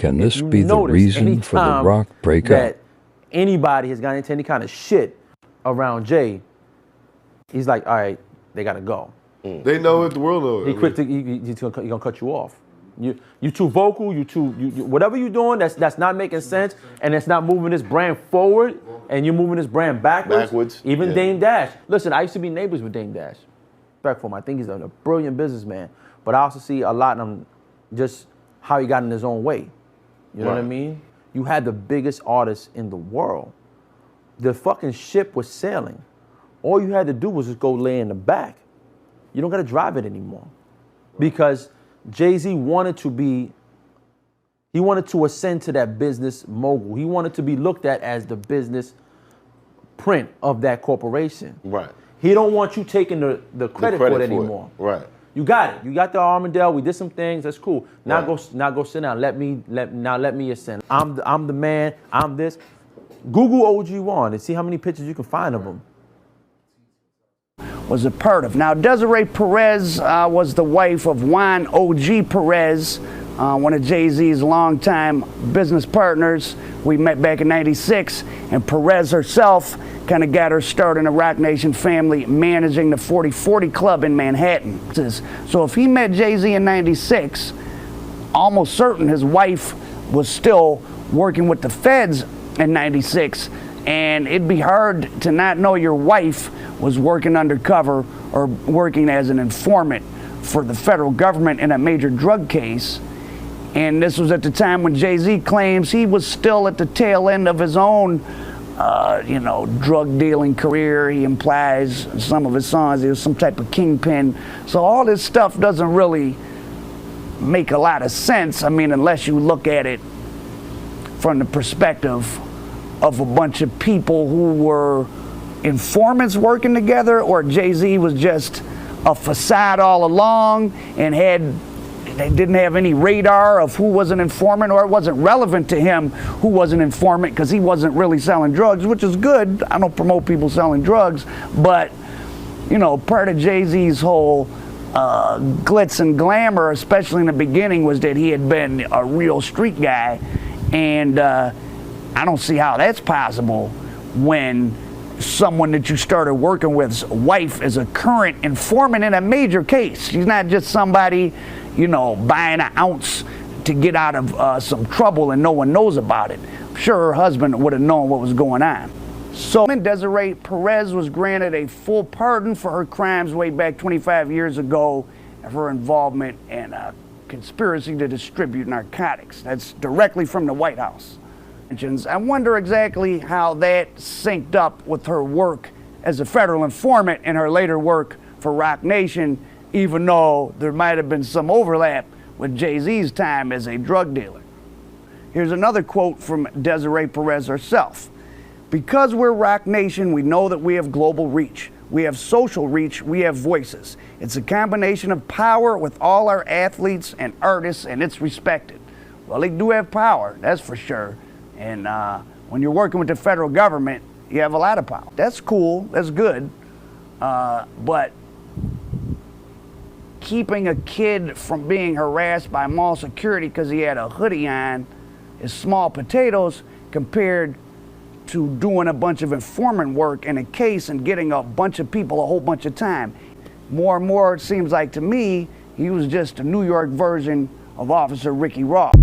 Can this be the reason for the Rock breakup? That anybody has gotten into any kind of shit around Jay, he's like, all right, they gotta go. They know it, the world knows it. He's gonna cut you off. You too vocal, you whatever you're doing that's not making sense and it's not moving this brand forward and you're moving this brand backwards. Even Dame Dash. Listen, I used to be neighbors with Dame Dash. Respect for him. I think he's a brilliant businessman. But I also see a lot of him just how he got in his own way. You know what I mean? You had the biggest artist in the world. The fucking ship was sailing. All you had to do was just go lay in the back. You don't gotta drive it anymore. Because Jay-Z wanted to ascend to that business mogul. He wanted to be looked at as the business print of that corporation. Right. He don't want you taking the credit for it anymore. Right. You got it. You got the Armadale. We did some things. That's cool. Now go sit down. Let me ascend. I'm the man. I'm this. Google OG1 and see how many pictures you can find of him. Was a part of. Now, Desiree Perez was the wife of Juan OG Perez, one of Jay-Z's longtime business partners. We met back in '96, and Perez herself kind of got her start in the Roc Nation family managing the 4040 Club in Manhattan. So if he met Jay-Z in '96, almost certain his wife was still working with the feds in '96, and it'd be hard to not know your wife was working undercover or working as an informant for the federal government in a major drug case. And this was at the time when Jay-Z claims he was still at the tail end of his own, drug dealing career. He implies in some of his songs he was some type of kingpin. So all this stuff doesn't really make a lot of sense. I mean, unless you look at it from the perspective of a bunch of people who were informants working together, or Jay-Z was just a facade all along and they didn't have any radar of who was an informant, or it wasn't relevant to him who was an informant because he wasn't really selling drugs, which is good. I don't promote people selling drugs, but part of Jay-Z's whole glitz and glamour, especially in the beginning, was that he had been a real street guy, and I don't see how that's possible when someone that you started working with's wife is a current informant in a major case. She's not just somebody, buying an ounce to get out of some trouble and no one knows about it. I'm sure her husband would have known what was going on. So Desiree Perez was granted a full pardon for her crimes way back 25 years ago of her involvement in a conspiracy to distribute narcotics. That's directly from the White House. I wonder exactly how that synced up with her work as a federal informant and her later work for Roc Nation, even though there might have been some overlap with Jay-Z's time as a drug dealer. Here's another quote from Desiree Perez herself. Because we're Roc Nation, we know that we have global reach. We have social reach, we have voices. It's a combination of power with all our athletes and artists, and it's respected. Well, they do have power, that's for sure. And when you're working with the federal government, you have a lot of power. That's cool, that's good. But keeping a kid from being harassed by mall security because he had a hoodie on is small potatoes compared to doing a bunch of informant work in a case and getting a bunch of people a whole bunch of time. More and more, it seems like to me, he was just a New York version of Officer Ricky Ross.